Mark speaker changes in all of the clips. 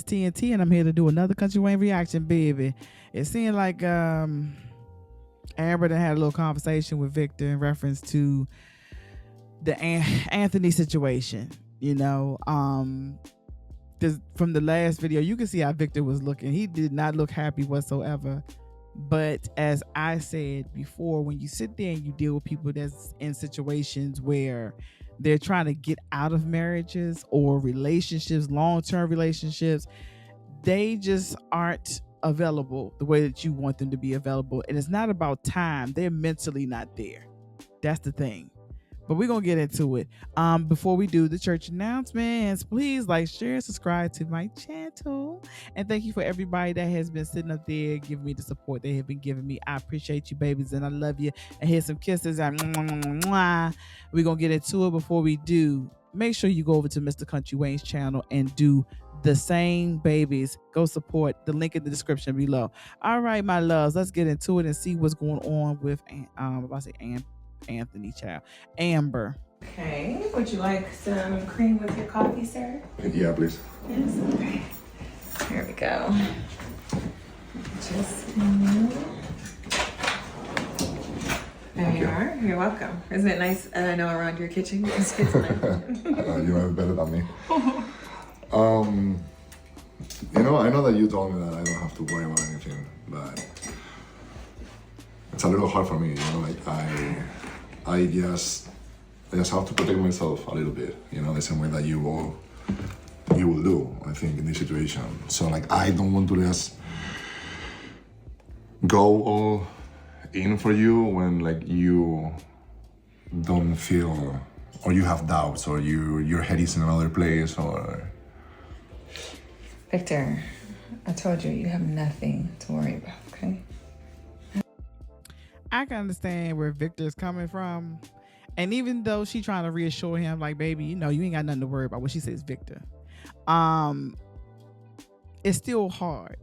Speaker 1: TNT, and I'm here to do another Country Wayne reaction, baby. It seemed like Amber done had a little conversation with Victor in reference to the Anthony situation. You know, from the last video, you can see how Victor was looking. He did not look happy whatsoever. But as I said before, when you sit there and you deal with people that's in situations where they're trying to get out of marriages or relationships, long-term relationships, they just aren't available the way that you want them to be available. And it's not about time. They're mentally not there. That's the thing. But we're going to get into it. Before we do the church announcements, please like, share, subscribe to my channel. And thank you for everybody that has been sitting up there giving me the support they have been giving me. I appreciate you, babies, and I love you. And here's some kisses. We're going to get into it. Before we do, make sure you go over to Mr. Country Wayne's channel and do the same, babies. Go support. The link in the description below. All right, my loves, let's get into it and see what's going on with Anthony child. Amber.
Speaker 2: Okay, would you like some cream with your coffee, sir?
Speaker 3: Yeah, please.
Speaker 2: Yes, okay. Here we go. There you are. You're welcome. Isn't it nice? I know around your kitchen, it's nice.
Speaker 3: You know better than me. You know, I know that you told me that I don't have to worry about anything, but it's a little hard for me. You know, like I just have to protect myself a little bit. You know, the same way that you will do, I think, in this situation. So like, I don't want to just go all in for you when like you don't feel, or you have doubts, or your head is in another place, or.
Speaker 2: Victor, I told you, you have nothing to worry about, okay?
Speaker 1: I can understand where Victor's coming from. And even though she trying to reassure him, like, baby, you know, you ain't got nothing to worry about. What she says, Victor. It's still hard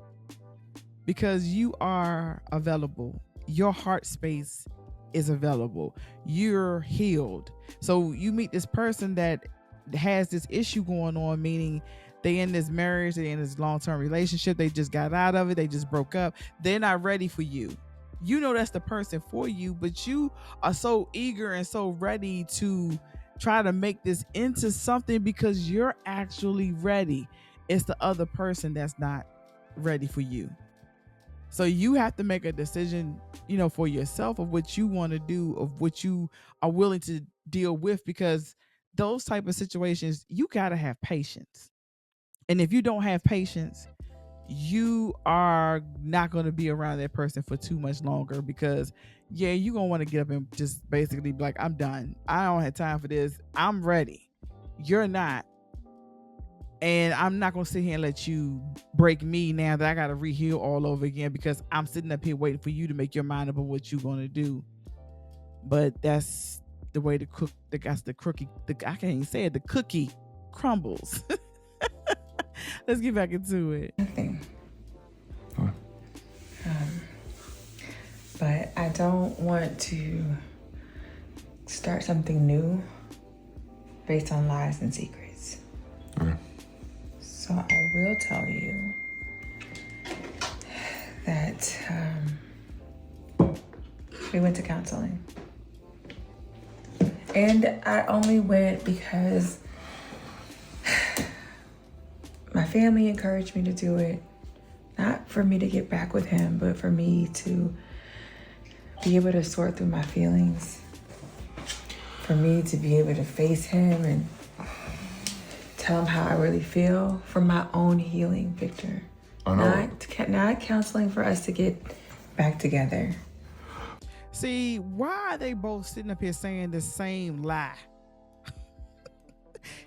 Speaker 1: because you are available. Your heart space is available. You're healed. So you meet this person that has this issue going on, meaning they in this marriage, they in this long-term relationship. They just got out of it. They just broke up. They're not ready for you. You know that's the person for you, but you are so eager and so ready to try to make this into something because you're actually ready. It's the other person that's not ready for you. So you have to make a decision, you know, for yourself of what you want to do, of what you are willing to deal with, because those type of situations, you got to have patience. And if you don't have patience, you are not going to be around that person for too much longer, because you're going to want to get up and just basically be like, I'm done. I don't have time for this. I'm ready. You're not. And I'm not going to sit here and let you break me now that I got to reheal all over again, because I'm sitting up here waiting for you to make your mind up on what you're going to do. But that's the way the I can't even say it, the cookie crumbles. Let's get back into it.
Speaker 2: Nothing. But I don't want to start something new based on lies and secrets.
Speaker 3: Okay.
Speaker 2: So I will tell you that we went to counseling. And I only went because my family encouraged me to do it. Not for me to get back with him, but for me to be able to sort through my feelings. For me to be able to face him and tell him how I really feel, for my own healing, Victor.
Speaker 3: I know.
Speaker 2: Not counseling for us to get back together.
Speaker 1: See, why are they both sitting up here saying the same lie?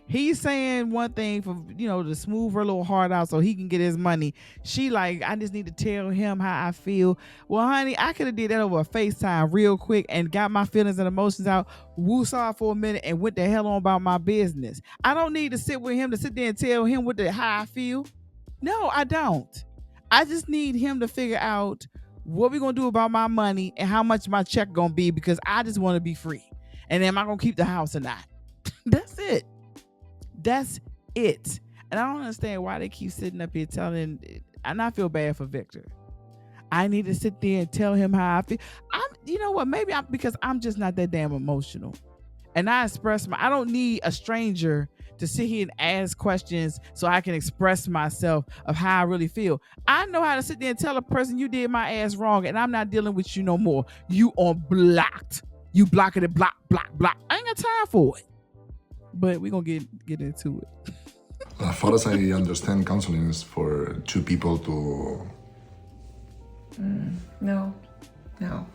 Speaker 1: He's saying one thing for, you know, to smooth her little heart out so he can get his money. She like, I just need to tell him how I feel. Well, honey, I could have did that over a FaceTime real quick and got my feelings and emotions out, woosah for a minute, and went the hell on about my business. I don't need to sit with him to sit there and tell him how I feel. No, I don't. I just need him to figure out what we're going to do about my money and how much my check going to be, because I just want to be free. And am I going to keep the house or not? That's it. That's it. And I don't understand why they keep sitting up here telling, and I feel bad for Victor. I need to sit there and tell him how I feel. You know what? Maybe because I'm just not that damn emotional. And I don't need a stranger to sit here and ask questions so I can express myself of how I really feel. I know how to sit there and tell a person you did my ass wrong, and I'm not dealing with you no more. You on blocked. You blocking it, block. I ain't got time for it. But we're gonna get into it.
Speaker 3: As far as I understand, counseling is for two people to
Speaker 2: No,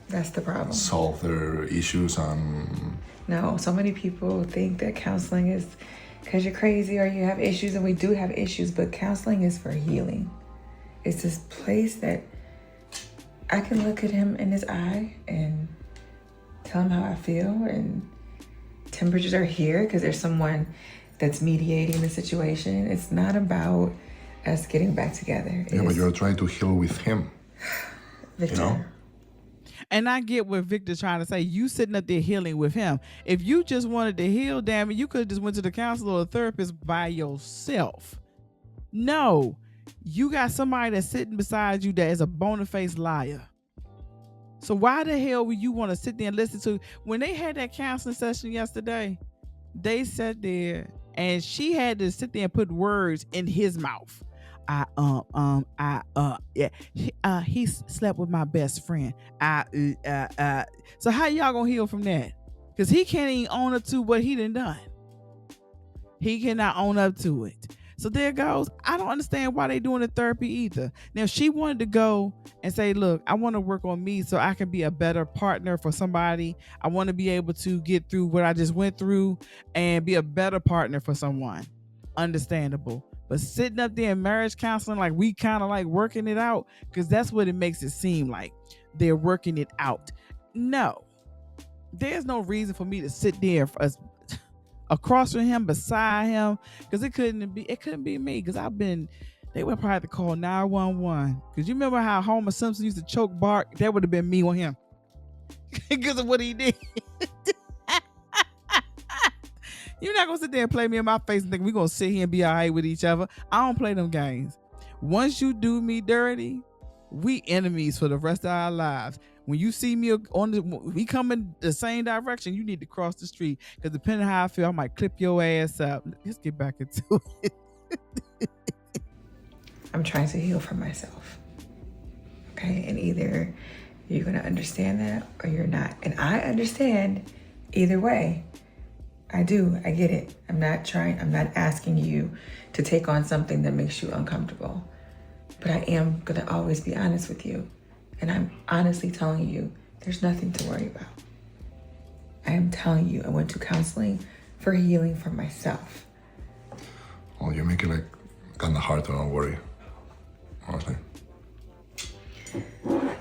Speaker 2: that's the problem.
Speaker 3: solve their issues and
Speaker 2: No, so many people think that counseling is because you're crazy or you have issues, and we do have issues, but counseling is for healing. It's this place that I can look at him in his eye and tell him how I feel, and temperatures are here because there's someone that's mediating the situation. It's not about us getting back together.
Speaker 3: yeah, but you're trying to heal with him.
Speaker 2: Victor.
Speaker 3: You know?
Speaker 1: And I get what Victor's trying to say. You sitting up there healing with him. If you just wanted to heal, damn it, you could have just went to the counselor or the therapist by yourself. No, you got somebody that's sitting beside you that is a bona fide liar. So why the hell would you want to sit there and listen to? When they had that counseling session yesterday, they sat there and she had to sit there and put words in his mouth. He slept with my best friend. So how y'all gonna heal from that? Because he can't even own up to what he done. He cannot own up to it. So there it goes. I don't understand why they doing the therapy either. Now, if she wanted to go and say, look, I want to work on me so I can be a better partner for somebody. I want to be able to get through what I just went through and be a better partner for someone. Understandable. But sitting up there in marriage counseling, like we kind of like working it out, because that's what it makes it seem like. They're working it out. No, there's no reason for me to sit there across from him, beside him, because it couldn't be me, because they would probably have to call 911. Because you remember how Homer Simpson used to choke Bart? That would have been me on him because of what he did. You're not gonna sit there and play me in my face and think we're gonna sit here and be all right with each other. I don't play them games. Once you do me dirty, we enemies for the rest of our lives. When you see me we come in the same direction, you need to cross the street, because depending on how I feel, I might clip your ass up. Let's get back into it.
Speaker 2: I'm trying to heal for myself. Okay, and either you're gonna understand that or you're not. And I understand either way. I do. I get it. I'm not asking you to take on something that makes you uncomfortable. But I am going to always be honest with you. And I'm honestly telling you, there's nothing to worry about. I am telling you, I went to counseling for healing for myself.
Speaker 3: Well, you make it like kind of hard to not worry, honestly. But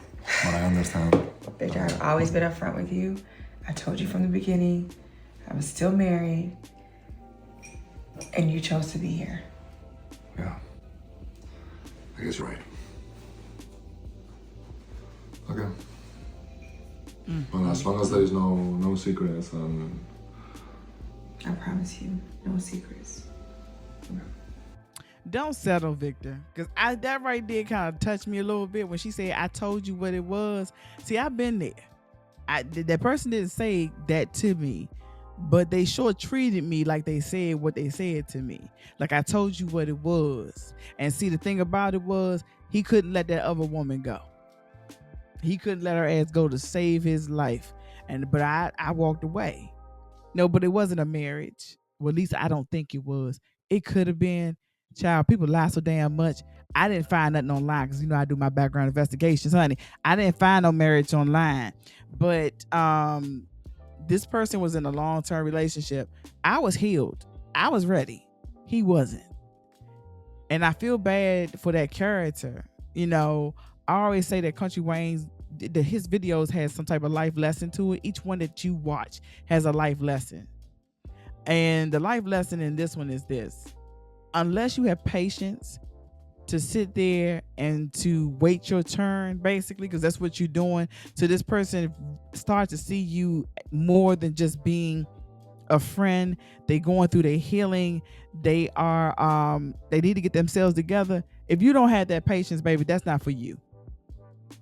Speaker 3: I understand.
Speaker 2: Victor, I've always been upfront with you. I told you from the beginning, I was still married, and you chose to be here.
Speaker 3: Yeah. I guess you're right. Okay. Well, as long as there is no secrets and...
Speaker 2: I promise you, no secrets.
Speaker 3: Okay.
Speaker 1: Don't settle, Victor, because that right there kind of touched me a little bit when she said, I told you what it was. See, I've been there. That person didn't say that to me, but they sure treated me like they said what they said to me. Like, I told you what it was. And see, the thing about it was, he couldn't let that other woman go. He couldn't let her ass go to save his life. But I walked away. No, but it wasn't a marriage. Well, at least I don't think it was. It could have been. Child, people lie so damn much. I didn't find nothing online because, I do my background investigations, honey. I didn't find no marriage online. But this person was in a long-term relationship. I was healed. I was ready. He wasn't. And I feel bad for that character. I always say that KountryWayne's, his videos has some type of life lesson to it. Each one that you watch has a life lesson. And the life lesson in this one is this. Unless you have patience to sit there and to wait your turn, basically, because that's what you're doing, so this person starts to see you more than just being a friend, they going through their healing, they need to get themselves together. If you don't have that patience, baby, that's not for you.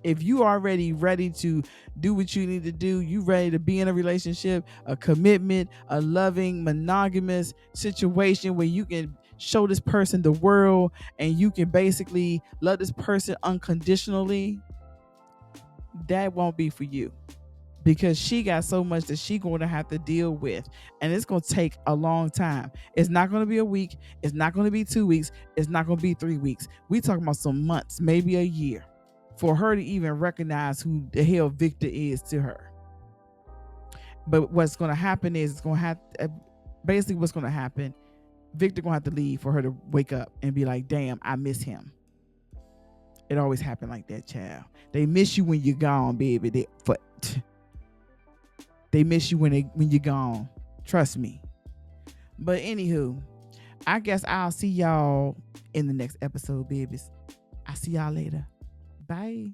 Speaker 1: If you already ready to do what you need to do, you ready to be in a relationship, a commitment, a loving, monogamous situation where you can show this person the world and you can basically love this person unconditionally, that won't be for you. Because she got so much that she going to have to deal with, and it's going to take a long time. It's not going to be a week, it's not going to be 2 weeks, it's not going to be 3 weeks. We talking about some months, maybe a year, for her to even recognize who the hell Victor is to her. But what's going to happen is it's going to have basically what's going to happen, Victor going to have to leave for her to wake up and be like, damn, I miss him. It always happened like that, child. They miss you when you're gone, baby. They miss you when you're gone. Trust me. But anywho, I guess I'll see y'all in the next episode, babies. I'll see y'all later. Bye.